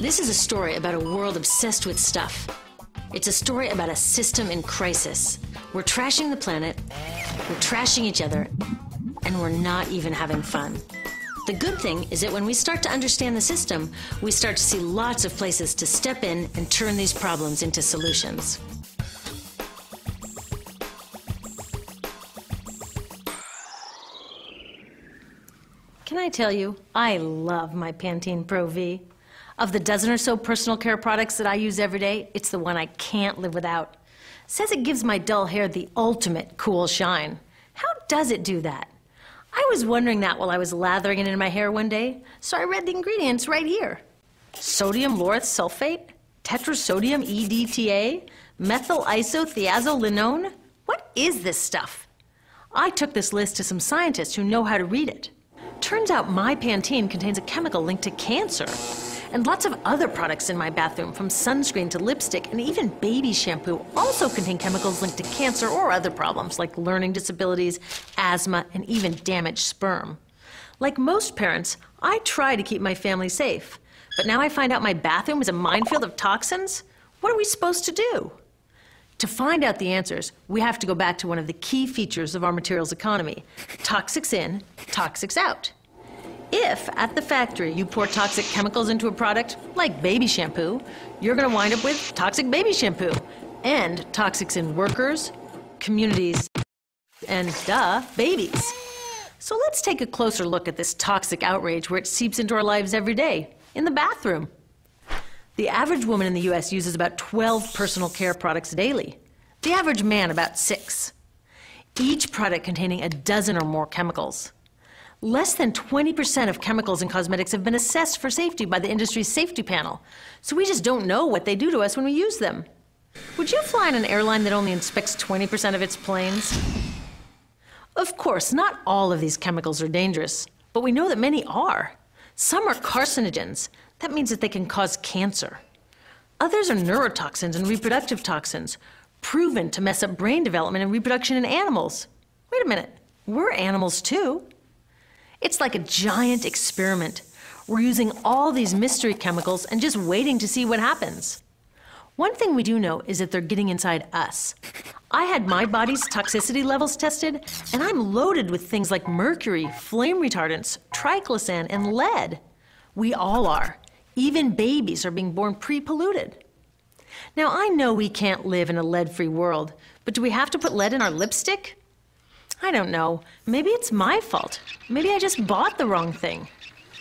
This is a story about a world obsessed with stuff. It's a story about a system in crisis. We're trashing the planet, we're trashing each other, and we're not even having fun. The good thing is that when we start to understand the system, we start to see lots of places to step in and turn these problems into solutions. Can I tell you, I love my Pantene Pro V. Of the dozen or so personal care products that I use every day, it's the one I can't live without. Says it gives my dull hair the ultimate cool shine. How does it do that? I was wondering that while I was lathering it in my hair one day, so I read the ingredients right here. Sodium lauryl sulfate, tetrasodium EDTA, methyl isothiazolinone. What is this stuff? I took this list to some scientists who know how to read it. Turns out my Pantene contains a chemical linked to cancer. And lots of other products in my bathroom, from sunscreen to lipstick and even baby shampoo, also contain chemicals linked to cancer or other problems like learning disabilities, asthma, and even damaged sperm. Like most parents, I try to keep my family safe. But now I find out my bathroom is a minefield of toxins? What are we supposed to do? To find out the answers, we have to go back to one of the key features of our materials economy: toxics in, toxics out. If, at the factory, you pour toxic chemicals into a product, like baby shampoo, you're going to wind up with toxic baby shampoo, and toxics in workers, communities, and, babies. So let's take a closer look at this toxic outrage where it seeps into our lives every day, in the bathroom. The average woman in the U.S. uses about 12 personal care products daily. The average man about 6. Each product containing a dozen or more chemicals. Less than 20% of chemicals in cosmetics have been assessed for safety by the industry's safety panel, so we just don't know what they do to us when we use them. Would you fly on an airline that only inspects 20% of its planes? Of course, not all of these chemicals are dangerous, but we know that many are. Some are carcinogens. That means that they can cause cancer. Others are neurotoxins and reproductive toxins, proven to mess up brain development and reproduction in animals. Wait a minute, we're animals too. It's like a giant experiment. We're using all these mystery chemicals and just waiting to see what happens. One thing we do know is that they're getting inside us. I had my body's toxicity levels tested, and I'm loaded with things like mercury, flame retardants, triclosan, and lead. We all are. Even babies are being born pre-polluted. Now, I know we can't live in a lead-free world, but do we have to put lead in our lipstick? I don't know. Maybe it's my fault. Maybe I just bought the wrong thing.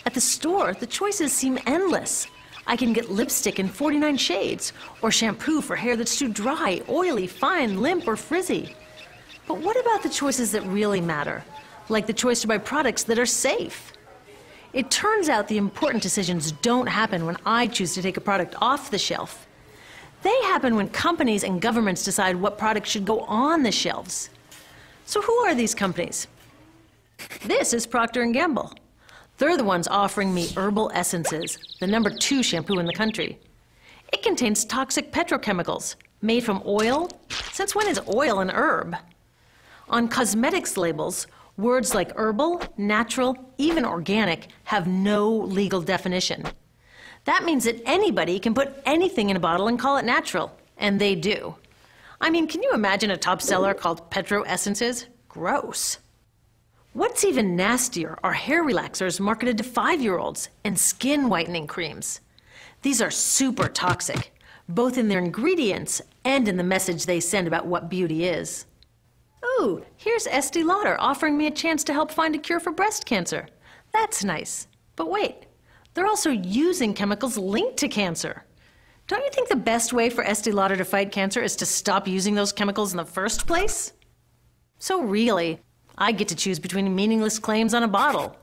At the store, the choices seem endless. I can get lipstick in 49 shades, or shampoo for hair that's too dry, oily, fine, limp, or frizzy. But what about the choices that really matter? Like the choice to buy products that are safe? It turns out the important decisions don't happen when I choose to take a product off the shelf. They happen when companies and governments decide what products should go on the shelves. So who are these companies? This is Procter & Gamble. They're the ones offering me Herbal Essences, the #2 shampoo in the country. It contains toxic petrochemicals made from oil. Since when is oil an herb? On cosmetics labels, words like herbal, natural, even organic have no legal definition. That means that anybody can put anything in a bottle and call it natural, and they do. I mean, can you imagine a top seller called Petro Essences? Gross. What's even nastier are hair relaxers marketed to 5-year-olds and skin whitening creams. These are super toxic, both in their ingredients and in the message they send about what beauty is. Ooh, here's Estee Lauder offering me a chance to help find a cure for breast cancer. That's nice. But wait, they're also using chemicals linked to cancer. Don't you think the best way for Estee Lauder to fight cancer is to stop using those chemicals in the first place? So really, I get to choose between meaningless claims on a bottle.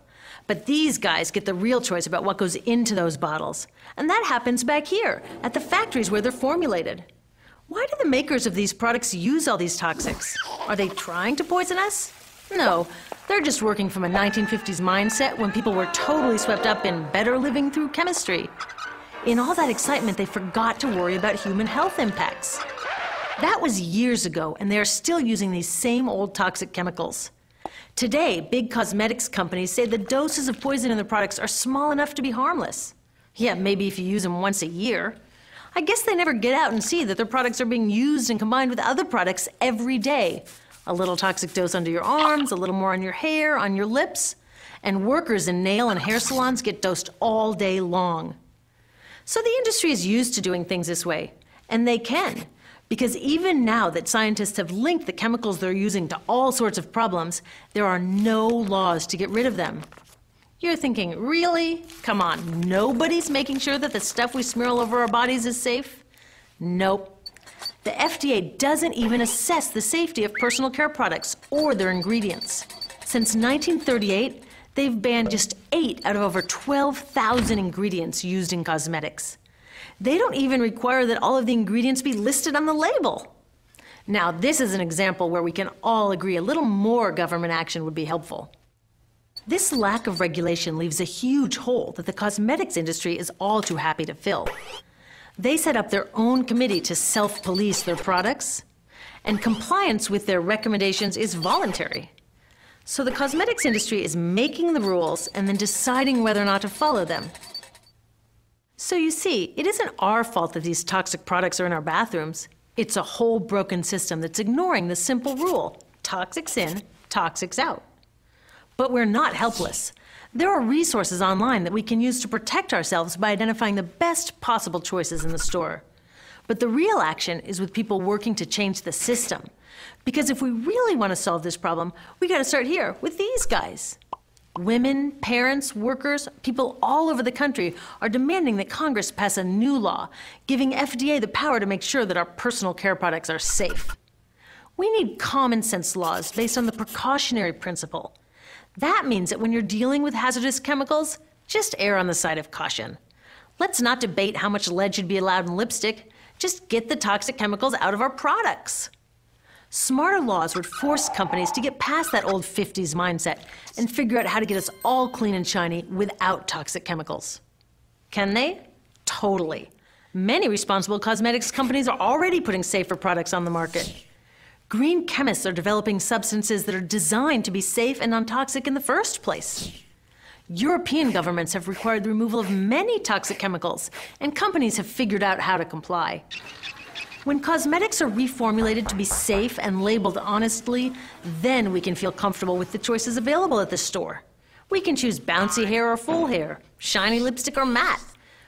But these guys get the real choice about what goes into those bottles. And that happens back here, at the factories where they're formulated. Why do the makers of these products use all these toxics? Are they trying to poison us? No, they're just working from a 1950s mindset when people were totally swept up in better living through chemistry. In all that excitement, they forgot to worry about human health impacts. That was years ago, and they are still using these same old toxic chemicals. Today, big cosmetics companies say the doses of poison in their products are small enough to be harmless. Yeah, maybe if you use them once a year. I guess they never get out and see that their products are being used and combined with other products every day. A little toxic dose under your arms, a little more on your hair, on your lips. And workers in nail and hair salons get dosed all day long. So the industry is used to doing things this way, and they can. Because even now that scientists have linked the chemicals they're using to all sorts of problems, there are no laws to get rid of them. You're thinking, really? Come on, nobody's making sure that the stuff we smear all over our bodies is safe? Nope. The FDA doesn't even assess the safety of personal care products or their ingredients. Since 1938, they've banned just 8 out of over 12,000 ingredients used in cosmetics. They don't even require that all of the ingredients be listed on the label. Now, this is an example where we can all agree a little more government action would be helpful. This lack of regulation leaves a huge hole that the cosmetics industry is all too happy to fill. They set up their own committee to self-police their products, and compliance with their recommendations is voluntary. So the cosmetics industry is making the rules and then deciding whether or not to follow them. So you see, it isn't our fault that these toxic products are in our bathrooms. It's a whole broken system that's ignoring the simple rule: toxics in, toxics out. But we're not helpless. There are resources online that we can use to protect ourselves by identifying the best possible choices in the store. But the real action is with people working to change the system. Because if we really want to solve this problem, we got to start here with these guys. Women, parents, workers, people all over the country are demanding that Congress pass a new law, giving FDA the power to make sure that our personal care products are safe. We need common sense laws based on the precautionary principle. That means that when you're dealing with hazardous chemicals, just err on the side of caution. Let's not debate how much lead should be allowed in lipstick. Just get the toxic chemicals out of our products. Smarter laws would force companies to get past that old 50s mindset and figure out how to get us all clean and shiny without toxic chemicals. Can they? Totally. Many responsible cosmetics companies are already putting safer products on the market. Green chemists are developing substances that are designed to be safe and non-toxic in the first place. European governments have required the removal of many toxic chemicals, and companies have figured out how to comply. When cosmetics are reformulated to be safe and labeled honestly, then we can feel comfortable with the choices available at the store. We can choose bouncy hair or full hair, shiny lipstick or matte.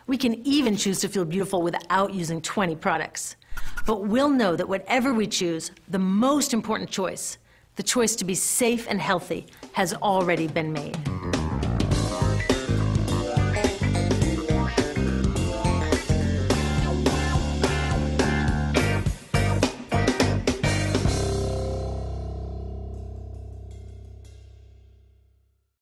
We can even choose to feel beautiful without using 20 products. But we'll know that whatever we choose, the most important choice, the choice to be safe and healthy, has already been made.